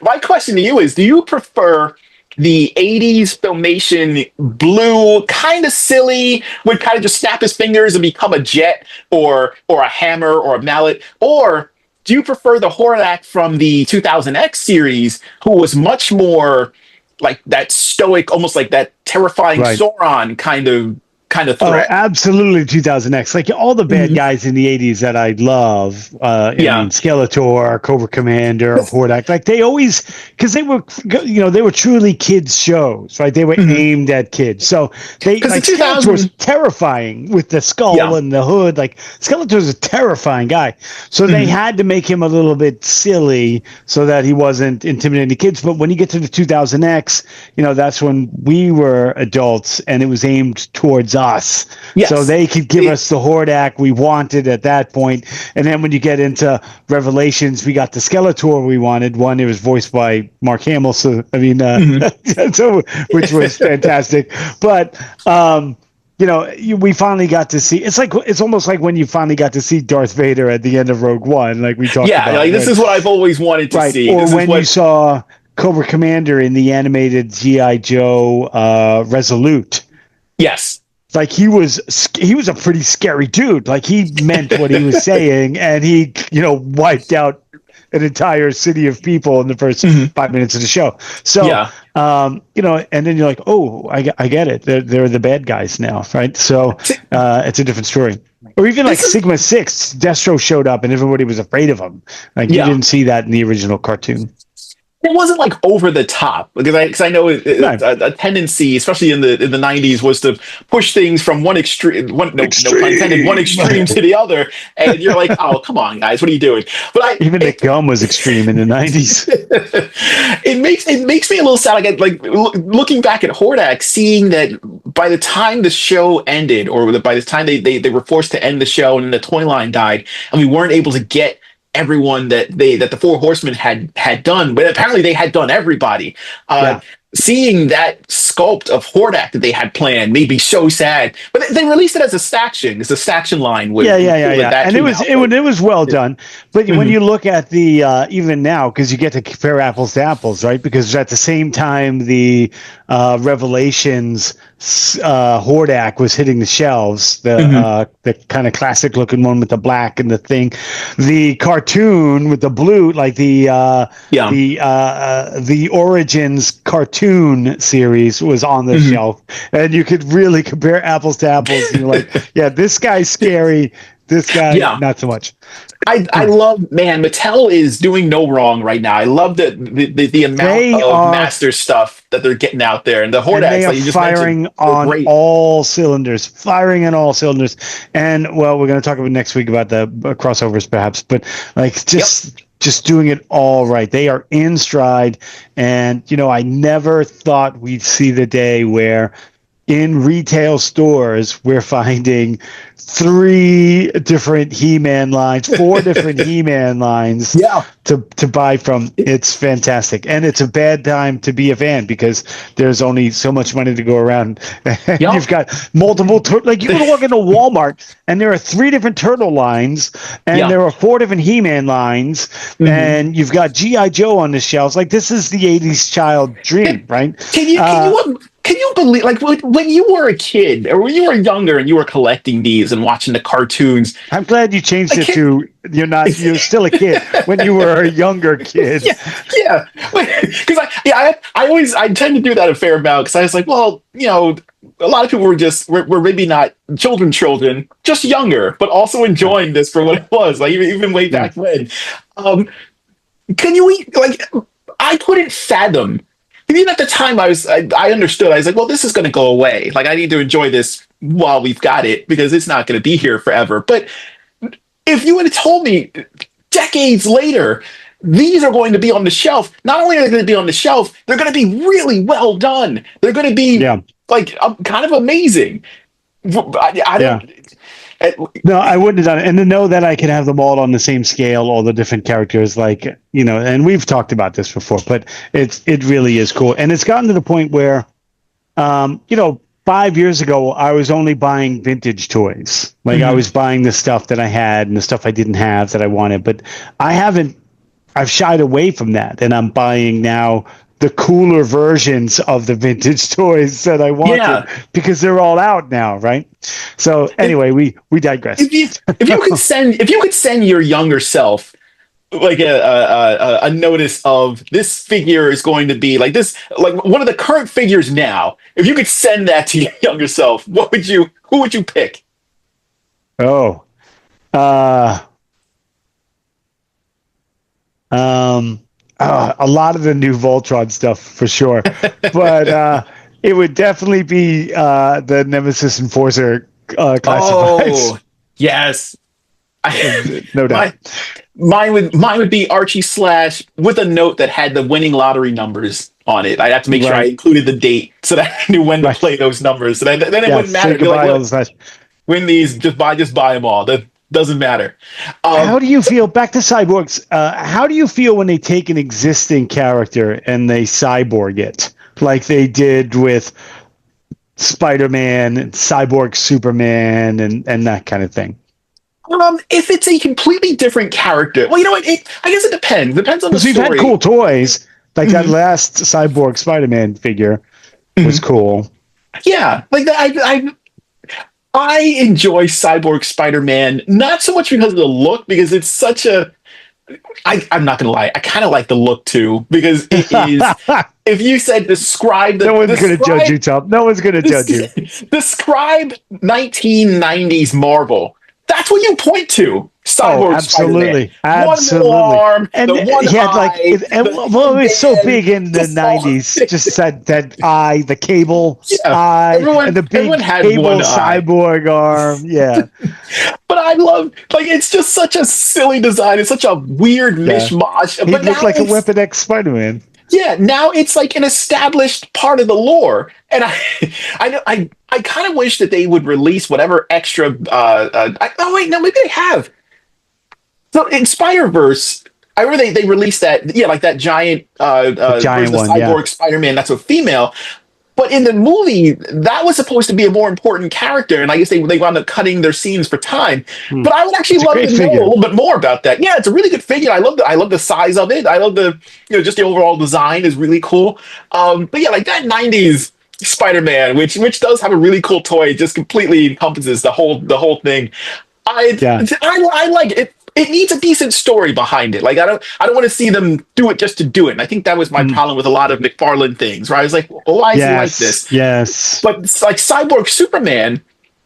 my question to you is: do you prefer the 80s Filmation blue, kind of silly, would kind of just snap his fingers and become a jet or a hammer or a mallet? Or do you prefer the Hordak from the 2000X series, who was much more like that stoic, almost like that terrifying Sauron kind of threat?
Oh, absolutely 2000X. Like all the bad guys in the 80s that I love, I mean, Skeletor, Cobra Commander, Hordak, like they always, because they were truly kids shows, right? They were aimed at kids. So Skeletor was terrifying with the skull and the hood. Like Skeletor's a terrifying guy. So they had to make him a little bit silly so that he wasn't intimidating the kids. But when you get to the 2000X, that's when we were adults and it was aimed towards us. So they could give us the Hordak we wanted at that point. And then when you get into Revelations, we got the Skeletor we wanted. One, it was voiced by Mark Hamill. So, I mean, which was fantastic. But, we finally got to see. It's almost like when you finally got to see Darth Vader at the end of Rogue One, like we talked about.
Yeah, this is what I've always wanted to see.
Or when you saw Cobra Commander in the animated G.I. Joe Resolute.
Yes.
Like he was a pretty scary dude. Like he meant what he was saying, and he wiped out an entire city of people in the first 5 minutes of the show. So, and then you're like, oh, I get it. They're the bad guys now, right? So it's a different story. Or even like Sigma 6, Destro showed up and everybody was afraid of him. Like you didn't see that in the original cartoon.
It wasn't like over the top because I know a tendency, especially in the 90s, was to push things from one extreme, no pun intended, one extreme to the other, and you're like, oh, come on, guys, what are you doing? But
even the gum was extreme in the 90s.
It makes me a little sad. Like looking back at Hordak, seeing that by the time the show ended, or by the time they were forced to end the show and the toy line died, and we weren't able to get everyone that the Four Horsemen had done, but apparently they had done everybody. Seeing that sculpt of Hordak that they had planned made me so sad. But they released it as a Staction. It's a Staction line. With,
and it was well done. But when you look at the even now, because you get to compare apples to apples, right? Because at the same time the Revelations Hordak was hitting the shelves, the kind of classic looking one with the black and the thing, the cartoon with the blue, like the Origins cartoon series was on the shelf, and you could really compare apples to apples. And you're like, yeah, this guy's scary. This guy, not so much.
I love, man, Mattel is doing no wrong right now. I love the amount of master stuff that they're getting out there, and the Hordaks
they are
like you just
firing on all cylinders, And well, we're going to talk about next week about the crossovers, perhaps, but like just doing it all right. They are in stride, and I never thought we'd see the day where in retail stores we're finding 3 different He-Man lines, 4 different He-Man lines to buy from. It's fantastic. And it's a bad time to be a fan because there's only so much money to go around. You've got multiple, like you can walk into Walmart and there are 3 different Turtle lines and there are 4 different He-Man lines and you've got G.I. Joe on the shelves. Like this is the 80s child dream, right?
Can you believe, like, when you were a kid or when you were younger and you were collecting these and watching the cartoons?
I'm glad you changed it to you're still a kid when you were a younger kid.
Because I tend to do that a fair amount because I was like, well, a lot of people were maybe not children, just younger, but also enjoying this for what it was. Like even way back when. I couldn't fathom. Even at the time, I understood. I was like, well, this is going to go away. Like, I need to enjoy this while we've got it because it's not going to be here forever. But if you had told me decades later, these are going to be on the shelf, not only are they going to be on the shelf, they're going to be really well done. They're going to be kind of amazing. I don't.
No, I wouldn't have done it. And to know that I can have them all on the same scale, all the different characters, and we've talked about this before, but it really is cool. And it's gotten to the point where, 5 years ago, I was only buying vintage toys. Like I was buying the stuff that I had and the stuff I didn't have that I wanted, but I've shied away from that. And I'm buying now the cooler versions of the vintage toys that I wanted because they're all out now, right? So anyway, we digress.
If you could send your younger self like a notice of this figure is going to be like this, like one of the current figures now, if you could send that to your younger self, who would you pick?
A lot of the new Voltron stuff for sure, but it would definitely be the Nemesis Enforcer classifieds.
Oh, yes,
no doubt.
Mine would be Archie Slash with a note that had the winning lottery numbers on it. I'd have to make sure I included the date so that I knew when to play those numbers. So then it wouldn't matter. Win these, just buy them all. That doesn't matter.
How do you feel? Back to Cyborgs. How do you feel when they take an existing character and they cyborg it, like they did with Spider-Man and Cyborg Superman and that kind of thing?
If it's a completely different character, well, you know what? I guess it depends. Depends on the story.
We've had cool toys, like that last Cyborg Spider-Man figure was cool.
Yeah, like that. I enjoy Cyborg Spider-Man not so much because of the look, because it's such a I'm not gonna lie, I kind of like the look too, because it is. If you said describe the,
no one's going to judge you, Tom. No one's going to judge you.
Describe 1990s Marvel. That's what you point to. Cyborg,
absolutely,
Spider-Man.
absolutely.
One little arm,
And
the one
he had
eye,
it was so big in the '90s. Just that eye, the cable eye, and the big
had
cable
one
cyborg arm. Yeah.
But I love, like, it's just such a silly design. It's such a weird mishmash.
He
but
looked like a Weapon X Spider-Man.
Yeah, now it's like an established part of the lore, and I kind of wish that they would release whatever extra. Oh wait, no, maybe they have. So in Spider-Verse, I remember they released that, like that giant
giant
version of
one,
Cyborg Spider-Man. That's a female. But in the movie, that was supposed to be a more important character, and I guess they wound up cutting their scenes for time. But I would actually love to know a little bit more about that. Yeah, it's a really good figure. I love the size of it. I love the just the overall design is really cool. But yeah, like that '90s Spider-Man, which does have a really cool toy, just completely encompasses the whole thing. I like it. It needs a decent story behind it. Like I don't want to see them do it just to do it. And I think that was my problem with a lot of McFarlane things, where I was like, well, why is he like this?
Yes.
But like Cyborg Superman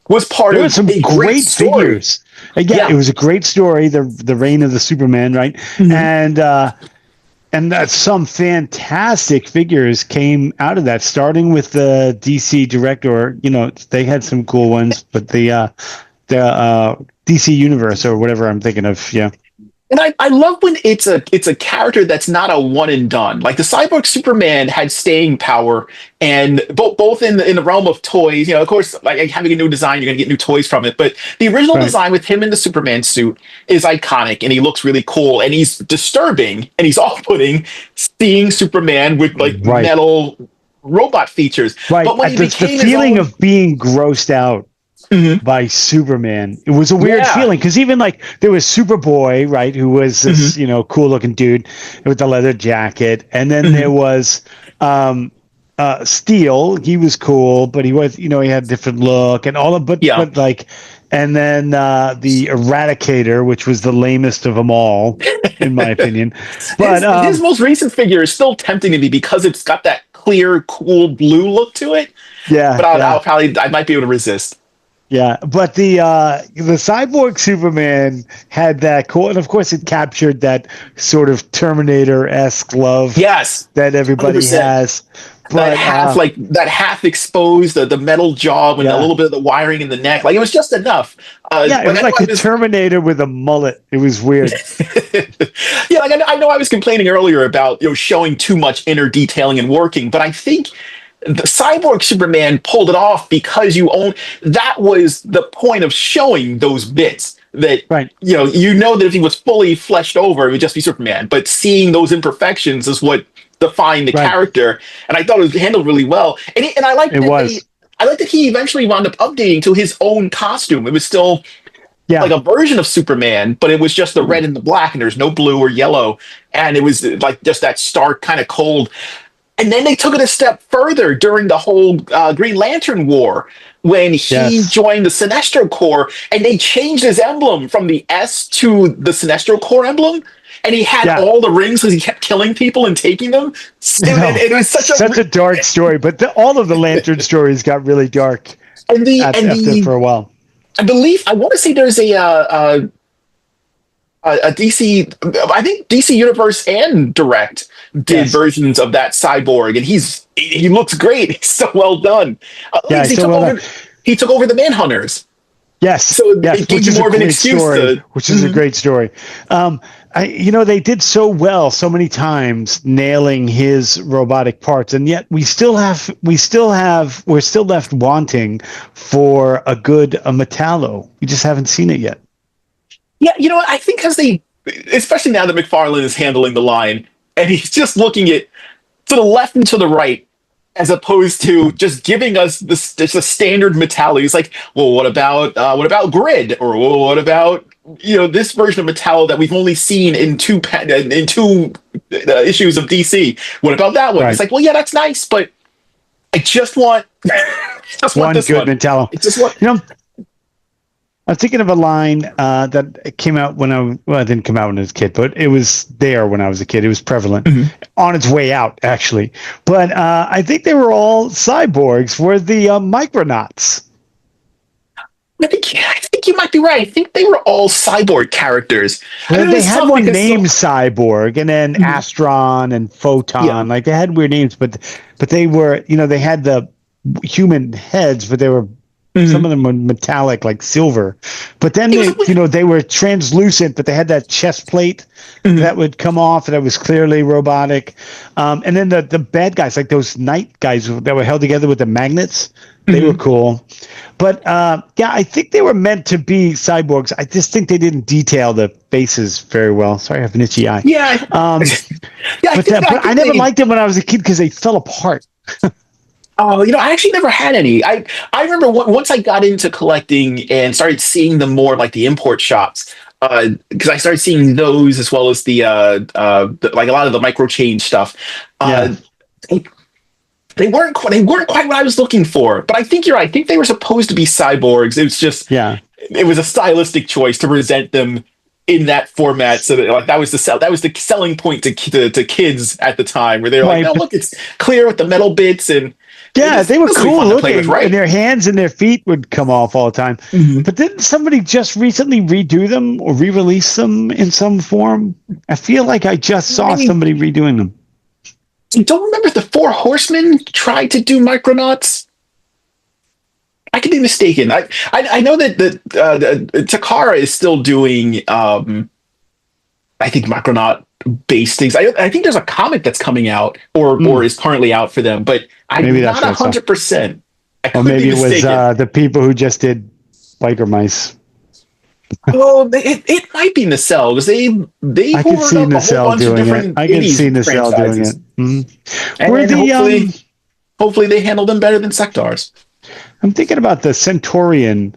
was part of
some great figures. Yeah, it was a great story. The reign of the Superman, right? Mm-hmm. And that some fantastic figures came out of that, starting with the DC director. They had some cool ones, but the DC Universe or whatever I'm thinking of, yeah.
And I love when it's a character that's not a one and done. Like the Cyborg Superman had staying power, and both in the realm of toys. Of course, like having a new design, you're gonna get new toys from it. But the original design with him in the Superman suit is iconic, and he looks really cool, and he's disturbing, and he's off-putting. Seeing Superman with metal robot features,
but when the feeling of being grossed out. Mm-hmm. By Superman, it was a weird feeling, because even like there was Superboy, right, who was this cool looking dude with the leather jacket, and then there was Steel. He was cool, but he was he had a different look and all of but like, and then the Eradicator, which was the lamest of them all, in my opinion. But
his most recent figure is still tempting to me because it's got that clear, cool blue look to it.
Yeah,
but I might be able to resist.
Yeah, but the Cyborg Superman had that cool, and of course it captured that sort of Terminator-esque love that everybody 100%. Has. But
that half exposed, the metal jaw and a little bit of the wiring in the neck. Like it was just enough.
It was like the Terminator with a mullet. It was weird.
Like I know I was complaining earlier about showing too much inner detailing and working, but I think the Cyborg Superman pulled it off because that was the point of showing those bits that that if he was fully fleshed over, it would just be Superman, but seeing those imperfections is what defined the character, and I thought it was handled really well. And I like that he eventually wound up updating to his own costume. It was still like a version of Superman, but it was just the red and the black, and there's no blue or yellow, and it was like just that stark kind of cold. And then they took it a step further during the whole Green Lantern War, when he joined the Sinestro Corps, and they changed his emblem from the S to the Sinestro Corps emblem, and he had all the rings because he kept killing people and taking them. It was such
a dark story, but all of the Lantern stories got really dark after for a while.
I want to say there's a DC, I think DC Universe and Direct did versions of that Cyborg, and he looks great. He's so well done. He took over the Manhunters.
Yes,
so it gives you more of an excuse
which is a great story. They did so well so many times nailing his robotic parts, and yet we're still left wanting for a good Metallo. We just haven't seen it yet.
Yeah, I think because especially now that McFarlane is handling the line, and he's just looking at to the left and to the right, as opposed to just giving us just a standard Metallo. He's like, well, what about Grid, or what about this version of Metallo that we've only seen in two issues of DC? What about that one? Right. It's like, well, yeah, that's nice, but I just want
one good Metallo.
It's just what
I'm thinking of a line that came out it didn't come out when I was a kid, but it was there when I was a kid. It was prevalent on its way out, actually. But I think they were all cyborgs. Were the Micronauts?
I think you might be right. I think they were all cyborg characters.
They had one named Cyborg, and then Astron and Photon. Yeah. Like they had weird names, but they were, they had the human heads, but they were some of them were metallic, like silver. But then they were translucent, but they had that chest plate that would come off, and it was clearly robotic. And then the bad guys, like those night guys that were held together with the magnets, they were cool. But I think they were meant to be cyborgs. I just think they didn't detail the faces very well. Sorry, I have an itchy eye.
Yeah.
But I never liked them when I was a kid because they fell apart.
Oh, I actually never had any. I remember once I got into collecting and started seeing them more like the import shops, because I started seeing those as well as the like a lot of the micro change stuff. They weren't quite what I was looking for. But I think you're right. I think they were supposed to be cyborgs. It was just it was a stylistic choice to present them in that format, so that that was the selling point to kids at the time, where they're like, "No, look, it's clear with the metal bits and."
Yeah, they were cool looking, and their hands and their feet would come off all the time. But didn't somebody just recently redo them or re-release them in some form? I feel like I just saw somebody redoing them.
I don't remember if the Four Horsemen tried to do Micronauts. I could be mistaken. I know that Takara is still doing, I think, Micronaut based things. I think there's a comic that's coming out or is currently out for them, but I'm not 100%.
Or maybe it was the people who just did biker mice.
Oh, it might be Nacelle, because they
I could see Nacelle doing it. I could see Nacelle doing it.
Hopefully they handle them better than Sectars.
I'm thinking about the Centaurian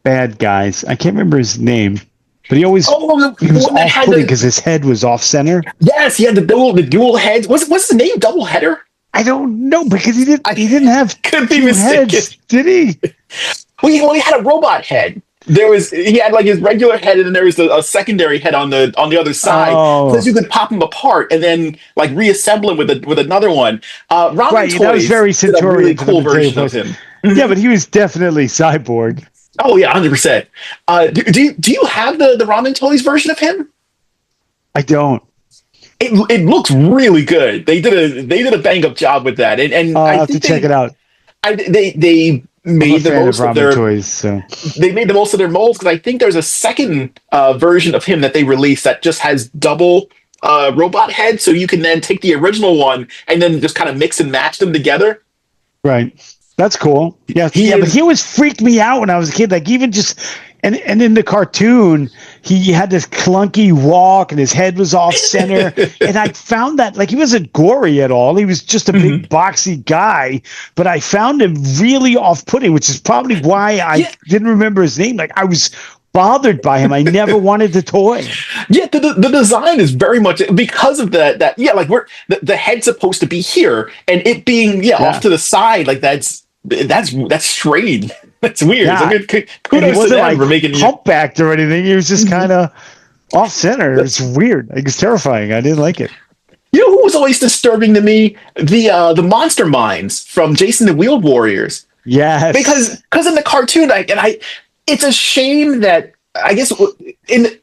bad guys. I can't remember his name. But he was off-putting because his head was off-center.
Yes, he had the dual heads. What's his name? Double header?
I don't know, because he didn't have
could be mistaken.
Heads, did he?
Well, he had a robot head. He had like his regular head, and then there was a secondary head on the other side, so you could pop him apart and then like reassemble him with another one. Ramen Toys,
that was very Centaurian.
A really cool version of him.
Yeah, but he was definitely Cyborg.
Oh yeah, 100%. Do you have the Ramen Toys version of him?
I don't.
It looks really good. They did a bang up job with that, and
I have to check it out.
They made the most of their
toys, so
they made the most of their molds, because I think there's a second version of him that they released that just has double robot head, so you can then take the original one and then just kind of mix and match them together.
Right. That's cool. Yeah, but he always freaked me out when I was a kid. Like even just and in the cartoon, he had this clunky walk and his head was off center. And I found that like he wasn't gory at all. He was just a big boxy guy. But I found him really off-putting, which is probably why I didn't remember his name. Like I was bothered by him. I never wanted the toy.
Yeah, the design is very much because of that. Yeah, like the head's supposed to be here, and it being off to the side, like that's strange. That's weird.
Yeah.
Kudos to them for making
humpbacked or anything. He was just kind of off center. It's weird. It was terrifying. I didn't like it.
You know who was always disturbing to me? The monster minds from Jason the Wheeled Warriors.
Yes.
Because in the cartoon, it's a shame that I guess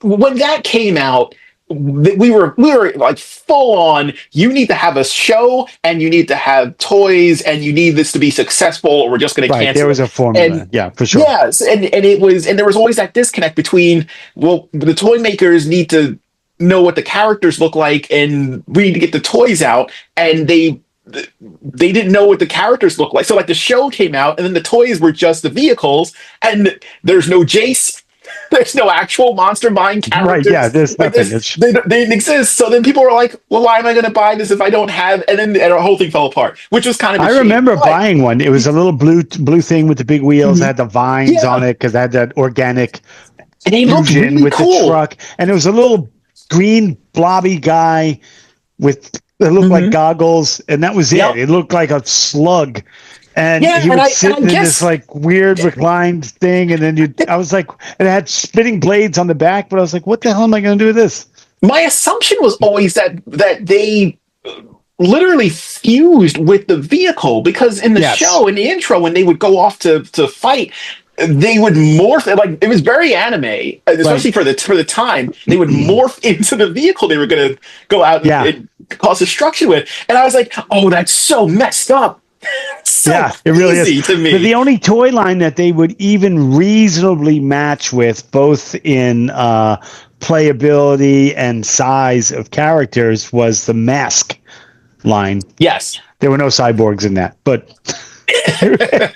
when that came out, we were like full on. You need to have a show, and you need to have toys, and you need this to be successful, or we're just going to cancel.
There was a formula, for sure.
Yes, and there was always that disconnect between the toy makers need to know what the characters look like, and we need to get the toys out, and they didn't know what the characters look like. So like the show came out, and then the toys were just the vehicles, and there's no Jace. There's no actual monster mind characters.
Right, yeah, there's nothing.
They didn't exist. So then people were like, well, why am I going to buy this if I don't have? And then the whole thing fell apart, which was kind of
I remember buying one. It was a little blue thing with the big wheels. It had the vines on it because it had that organic fusion with the truck. And it was a little green blobby guy that looked like goggles. And that was it. It looked like a slug. And
Yeah,
he would sit
and I
in this
guess
like weird reclined thing, and then I was like, it had spinning blades on the back, but I was like, what the hell am I going to do with this?
my assumption was always that they literally fused with the vehicle, because in the
Yes.
show, in the intro, when they would go off to fight, they would morph. Like, it was very anime,
Right.
especially for the time. They would morph into the vehicle they were going to go out
Yeah.
and cause destruction with. And I was like, oh, that's so messed up. So
Yeah, it really is.
crazy to
But
me.
the only toy line that they would even reasonably match with, both in playability and size of characters, was the Mask line.
Yes.
There were no cyborgs in that, but it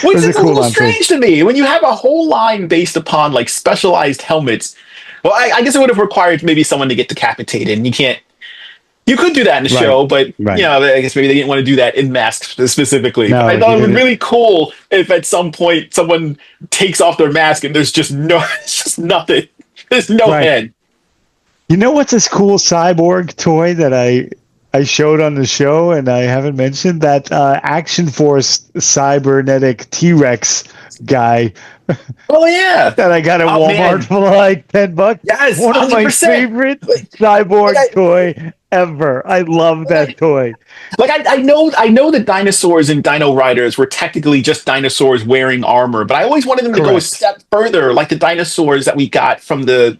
Which
was a
is a
cool
little
line too.
strange to me when you have a whole line based upon like specialized helmets. Well, I guess it would have required maybe someone to get decapitated, and you can't. You could do that in the
Right.
show, but
Right.
you know, I guess maybe they didn't want to do that in Mask specifically. But
No,
I
he
thought it would be
didn't.
really cool if at some point someone takes off their mask and there's just no, it's just nothing. There's no
Right.
head.
You know what's this cool cyborg toy that I showed on the show and I haven't mentioned? That Action Force cybernetic T-Rex guy
Oh yeah.
that I got at
Oh
Walmart
man.
for like $10.
Yes,
One of my
100%.
favorite cyborg
Like
toy ever. I love
I,
that toy.
I know that dinosaurs and Dino Riders were technically just dinosaurs wearing armor, but I always wanted them to go a
Correct.
step further, like the dinosaurs that we got from the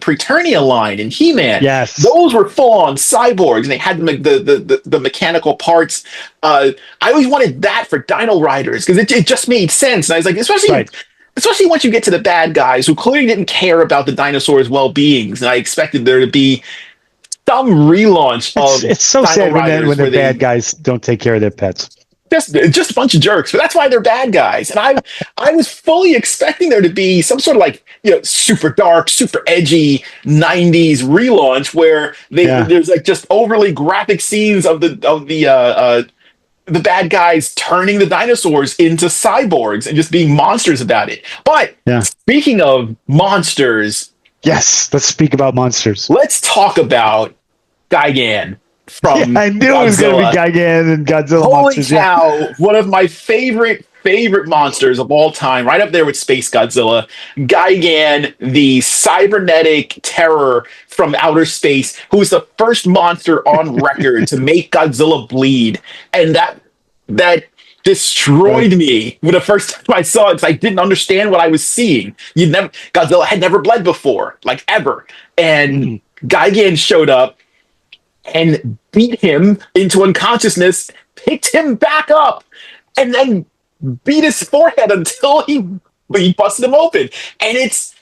Preternia line in He-Man.
Yes.
Those were full on cyborgs, and they had the mechanical parts. I always wanted that for Dino Riders because it just made sense. And I was like,
Right.
especially once you get to the bad guys who clearly didn't care about the dinosaurs' well-beings, and I expected there to be some relaunch of
It's so
Dino
sad
Riders
when the
where
bad
they
guys don't take care of their pets.
just a bunch of jerks, but that's why they're bad guys. And I was fully expecting there to be some sort of like, super dark, super edgy '90s relaunch where
Yeah.
there's like just overly graphic scenes of the bad guys turning the dinosaurs into cyborgs and just being monsters about it. But
Yeah.
speaking of monsters,
Yes. Let's speak about monsters.
let's talk about Gigan from
Yeah, I knew it was going to be Gigan and Godzilla
Holy
monsters. Yeah.
cow! One of my favorite monsters of all time, right up there with Space Godzilla. Gigan, the cybernetic terror from outer space, who was the first monster on record to make Godzilla bleed, and that destroyed me when the first time I saw it because I didn't understand what I was seeing. Godzilla had never bled before, like ever, and Gigan showed up and beat him into unconsciousness, picked him back up, and then beat his forehead until he busted him open. And it's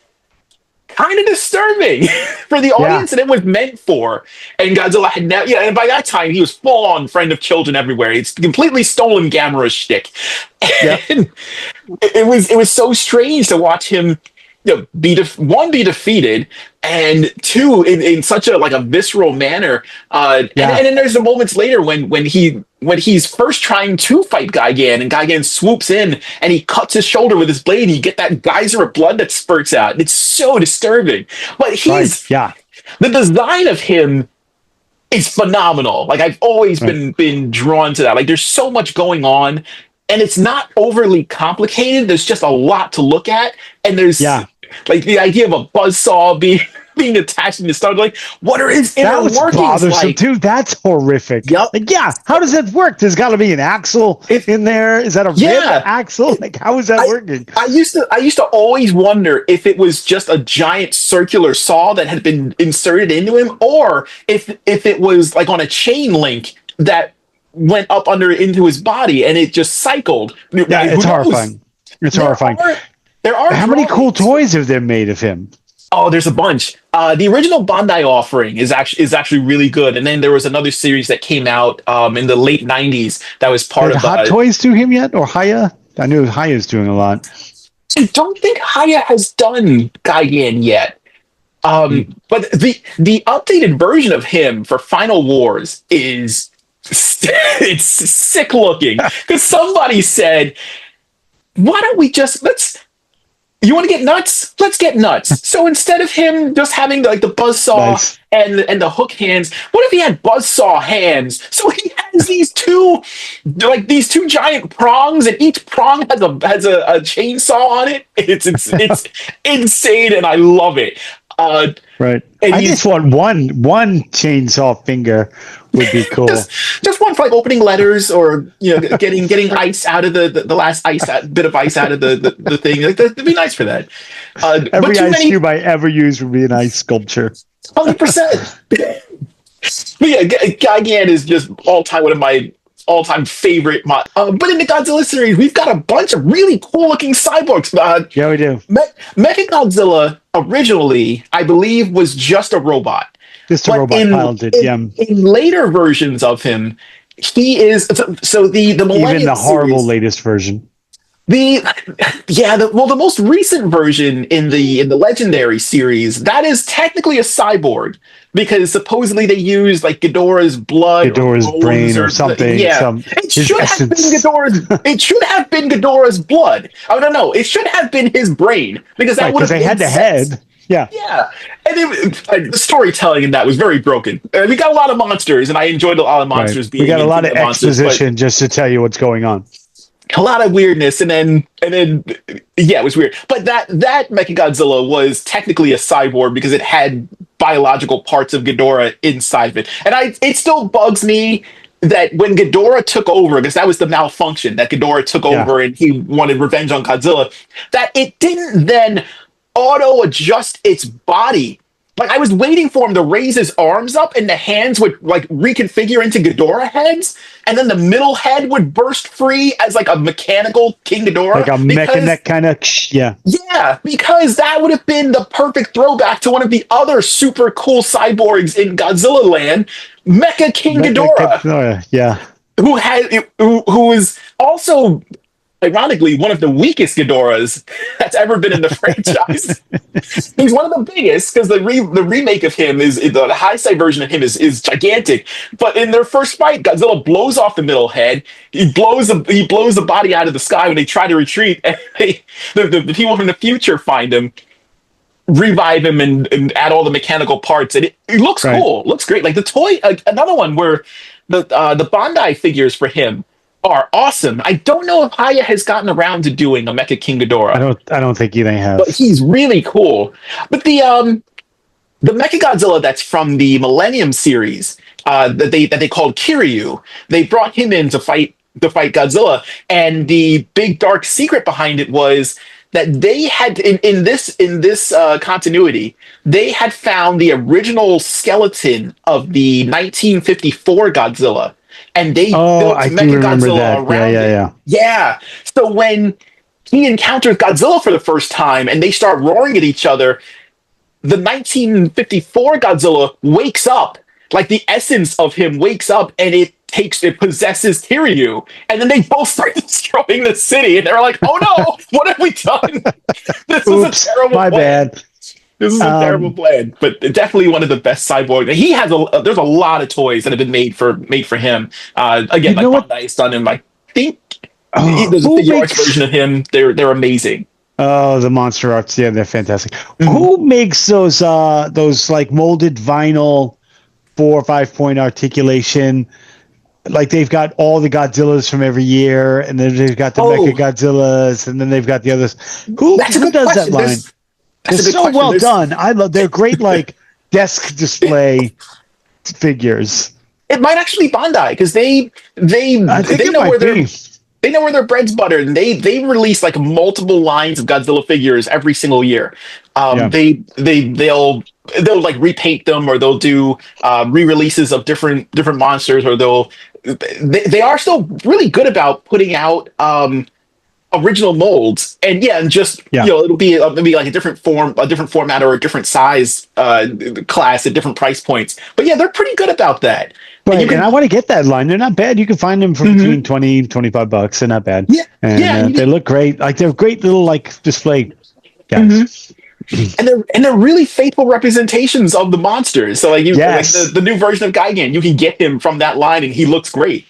kind of disturbing for the audience that it was meant for. And Godzilla had never, and by that time he was full on friend of children everywhere. It's completely stolen Gamera's shtick.
Yep.
And it was so strange to watch him, be defeated, and two, in such a visceral manner. And then there's the moments later when he's first trying to fight Gigan, and Gigan swoops in and he cuts his shoulder with his blade, and you get that geyser of blood that spurts out. It's so disturbing. But the design of him is phenomenal. Like, I've always been drawn to that. Like, there's so much going on, and it's not overly complicated. There's just a lot to look at, and there's like the idea of a buzzsaw being attached in the stomach. Like, what are his inner workings
bothersome
like?
too. That's horrific.
Yep.
Like, how does that work? There's got to be an axle in there. Is that a rib axle? Like, how is that working?
I used to always wonder if it was just a giant circular saw that had been inserted into him, or if it was like on a chain link that went up into his body and it just cycled.
Yeah, it's horrifying. It's horrifying.
There are
how many cool toys have they made of him?
Oh, there's a bunch. The original Bandai offering is actually really good, and then there was another series that came out in the late '90s that was part of
Hot Toys do him yet, or Haya? I knew Haya's doing a lot.
I don't think Haya has done Gigan yet. But the updated version of him for Final Wars is it's sick looking, because somebody said, why don't we just You want to get nuts? Let's get nuts. So instead of him just having like the buzzsaw and the hook hands, what if he had buzzsaw hands? So he has these two giant prongs, and each prong has a chainsaw on it. It's insane, and I love it.
Right. I just want one chainsaw finger would be cool.
Just one for like opening letters, or getting ice out of the last bit of ice out of the thing. Like that'd be nice for that.
Every ice cube I ever use would be an ice sculpture.
100%. But yeah, Gigan is just one of my all-time favorite. But in the Godzilla series, we've got a bunch of really cool-looking cyborgs.
Yeah, we do.
Mechagodzilla originally, I believe, was just a robot.
Just a robot piloted,
in later versions of him, he is so the Millennium
even the horrible
series,
latest version.
The most recent version in the Legendary series, that is technically a cyborg, because supposedly they use like Ghidorah's blood,
Ghidorah's brain or something.
Yeah, it should have been Ghidorah's blood. Oh no, it should have been his brain, because that would have
they had the head. Yeah.
And the storytelling in that was very broken. We got a lot of monsters, and I enjoyed a lot of monsters being.
We got a lot of exposition just to tell you what's going on.
A lot of weirdness, and then it was weird. But that Mechagodzilla was technically a cyborg because it had biological parts of Ghidorah inside of it. And it still bugs me that when Ghidorah took over, because that was the malfunction, that Ghidorah took over and he wanted revenge on Godzilla, that it didn't then auto-adjust its body. Like, I was waiting for him to raise his arms up, and the hands would like reconfigure into Ghidorah heads, and then the middle head would burst free as like a mechanical King Ghidorah,
like a mechanic kind of
yeah, because that would have been the perfect throwback to one of the other super cool cyborgs in Godzilla Land, Mecha King Ghidorah. Who is also, ironically, one of the weakest Ghidorahs that's ever been in the franchise. He's one of the biggest, because the remake of him is the high-side version of him is gigantic. But in their first fight, Godzilla blows off the middle head. He blows the body out of the sky when they try to retreat. And the people from the future find him, revive him, and add all the mechanical parts. And it looks cool. It looks great. Like the toy, another one where the Bandai figures for him are awesome. I don't know if Haya has gotten around to doing a Mecha King Ghidorah.
I don't think they have.
But he's really cool. But the Mechagodzilla that's from the Millennium series, that they called Kiryu, they brought him in to fight Godzilla, and the big dark secret behind it was that they had in this continuity, they had found the original skeleton of the 1954 Godzilla. And they built Mechagodzilla around it. Yeah. So when he encounters Godzilla for the first time and they start roaring at each other, the 1954 Godzilla wakes up. Like the essence of him wakes up, and it possesses Kiryu. And then they both start destroying the city. And they're like, oh no, what have we done? This is a terrible plan.
Bad.
This is a terrible plan, but definitely one of the best cyborgs. He has there's a lot of toys that have been made for him. Again, like Bandai's done him. I think there's a figure arts version of him. They're amazing.
Oh, the monster arts, yeah, they're fantastic. Mm-hmm. Who makes those like molded vinyl 4 or 5 point articulation? Like they've got all the Godzillas from every year, and then they've got the Mecha Godzillas, and then they've got the others. Who does that line? They're so well done. They're great, like desk display figures.
It might actually be Bandai, because they know where their bread's buttered, and they release like multiple lines of Godzilla figures every single year. They'll like repaint them, or they'll do re-releases of different monsters, or they are still really good about putting out original molds, and it'll be maybe like a different format, or a different size class at different price points. But yeah, they're pretty good about that.
Right, and I want to get that line. They're not bad. You can find them for between $20 and $25. They're not bad.
Yeah,
and they look great. Like they're great little like display guys.
And they're really faithful representations of the monsters. So like the new version of Gigan, you can get him from that line, and he looks great.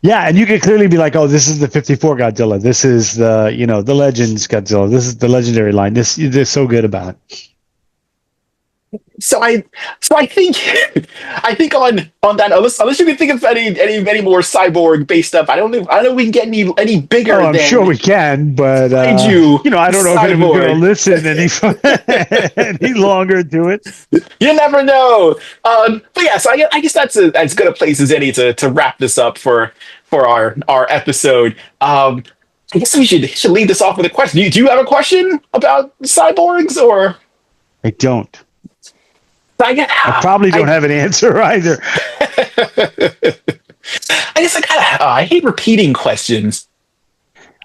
Yeah, and you could clearly be like, oh, this is the 54 Godzilla. This is the, the Legends Godzilla. This is the legendary line. They're so good about it.
So I think on that, unless you can think of any more cyborg based stuff, I don't know if we can get any bigger.
Oh, I'm sure we can, but I don't know if anyone's going to listen any longer to it.
You never know. But yeah, so I guess that's as good a place as any to wrap this up for our episode. I guess we should leave this off with a question. Do you have a question about cyborgs, or?
I don't.
I
probably don't have an answer either.
I guess I hate repeating questions.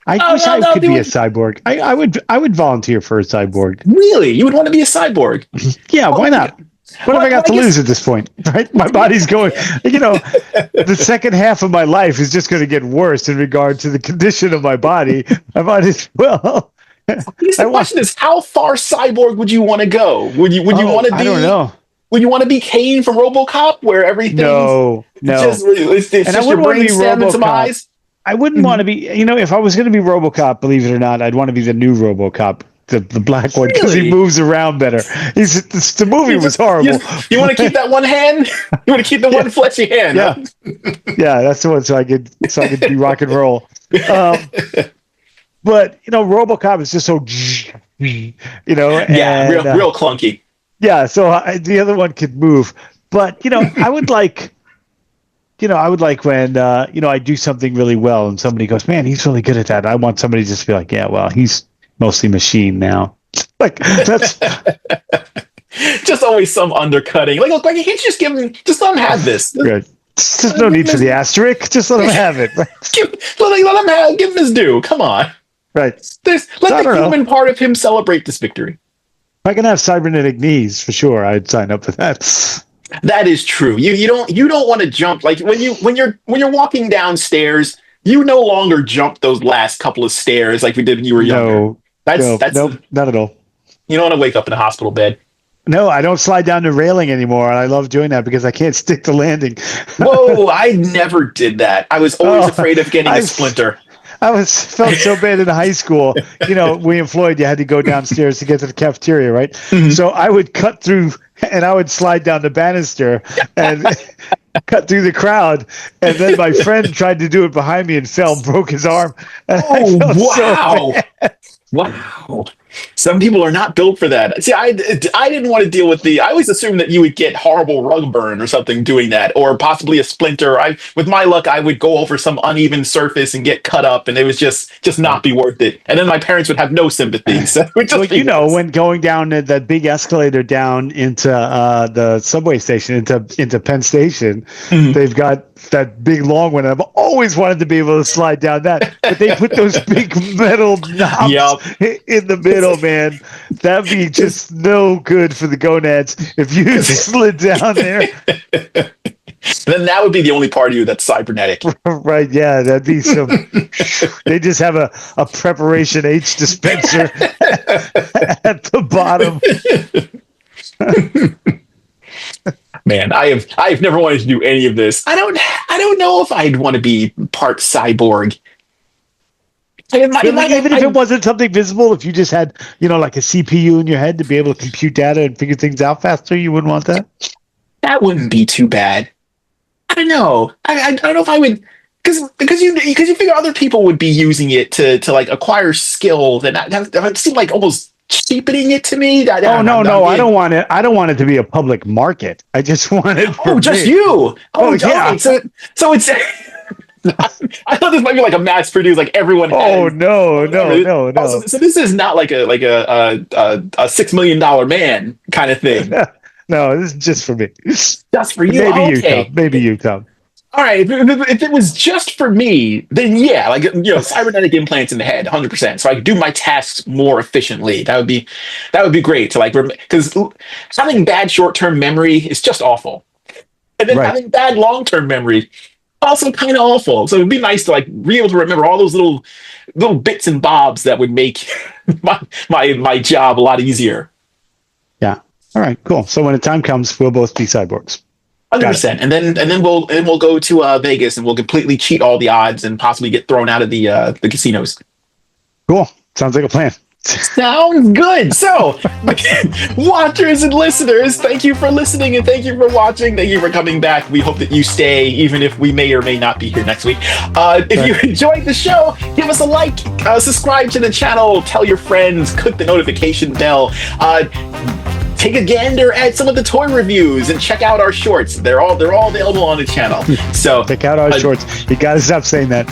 I wish I could be a cyborg. I would volunteer for a cyborg.
Really? You would want to be a cyborg?
Yeah, why not? What have I got to lose at this point? Right? My body's going, the second half of my life is just going to get worse in regard to the condition of my body. I might as well.
The question is, how far cyborg would you want to go? Would you want to be?
I don't know.
Would you want to be Kane from RoboCop, where everything?
No.
It's just your brain stem and some eyes.
I wouldn't want to be. If I was going to be RoboCop, believe it or not, I'd want to be the new RoboCop, the black one, because he moves around better. The movie was horrible.
You want to keep that one hand? You want to keep the one fleshy hand?
Yeah, yeah, that's the one. So I could be rock and roll. But RoboCop is just so,
real clunky.
Yeah, so the other one could move, but I would like, when I do something really well and somebody goes, "Man, he's really good at that." I want somebody just to be like, "Yeah, well, he's mostly machine now." Like that's
just always some undercutting. Like you can't just give him, just let him have this.
Good. There's no need for the asterisk. Just let him have it. Right?
Give him his due. Come on.
Right.
Let the human part of him celebrate this victory.
If I can have cybernetic knees, for sure, I'd sign up for that.
That is true. You don't want to jump, like when you're walking downstairs. You no longer jump those last couple of stairs like we did when you were younger.
Nope, not at all.
You don't want to wake up in a hospital bed.
No, I don't slide down the railing anymore, and I love doing that because I can't stick the landing.
Whoa, I never did that. I was always afraid of getting a splinter.
I felt so bad in high school. We in Floyd, you had to go downstairs to get to the cafeteria, right? Mm-hmm. So I would cut through, and I would slide down the banister and cut through the crowd. And then my friend tried to do it behind me and fell and broke his arm. And
wow. Wow. Some people are not built for that. See, I didn't want to deal with I always assumed that you would get horrible rug burn or something doing that, or possibly a splinter. With my luck, I would go over some uneven surface and get cut up, and it was just not be worth it. And then my parents would have no sympathy. So
when going down that big escalator down into the subway station, into Penn Station, mm-hmm. They've got that big long one. I've always wanted to be able to slide down that, but they put those big metal knobs in the middle, man. That'd be just no good for the gonads if you slid down there.
Then that would be the only part of you that's cybernetic.
Right, yeah, that'd be some. They just have a preparation H dispenser at the bottom.
Man, I've never wanted to do any of this. I don't know if I'd want to be part cyborg.
Even if it wasn't something visible, if you just had, like a CPU in your head to be able to compute data and figure things out faster, you wouldn't want that? That
wouldn't be too bad. I don't know. I don't know if I would, because you figure other people would be using it to like acquire skill. That seemed like almost cheapening it to me.
No, I don't want it. I don't want it to be a public market. I just want it.
Just you.
Yeah.
So it's. I thought this might be like a mass produced, like everyone.
No.
So this is not like a $6 million man kind of thing.
No, this is just for me.
Just for you.
Maybe you, Tom.
All right. If it was just for me, then yeah, cybernetic implants in the head, 100%. So I could do my tasks more efficiently. That would be great to because having bad short-term memory is just awful, and then having bad long-term memory. Also kind of awful. So it'd be nice to be able to remember all those little bits and bobs that would make my job a lot easier.
Yeah. All right, cool. So when the time comes, we'll both be cyborgs.
100%. And then we'll go to Vegas and we'll completely cheat all the odds and possibly get thrown out of the casinos.
Cool. Sounds like a plan.
Sounds good. So, watchers and listeners, thank you for listening and thank you for watching. Thank you for coming back. We hope that you stay, even if we may or may not be here next week. If you enjoyed the show, give us a like, subscribe to the channel, tell your friends, click the notification bell. Take a gander at some of the toy reviews and check out our shorts. They're all available on the channel. So
check out our shorts. You gotta stop saying that.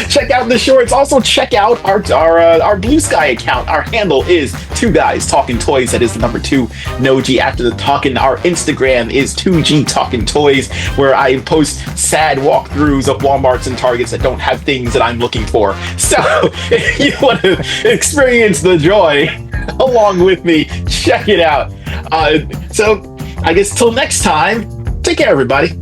Check out the shorts. Also check out our Blue Sky account. Our handle is 2 Guys Talking Toys. That is the number 2, no G after the talking. Our Instagram is 2G Talking Toys, where I post sad walkthroughs of Walmarts and Targets that don't have things that I'm looking for. So if you want to experience the joy along with me, check it out. So I guess till next time, take care, everybody.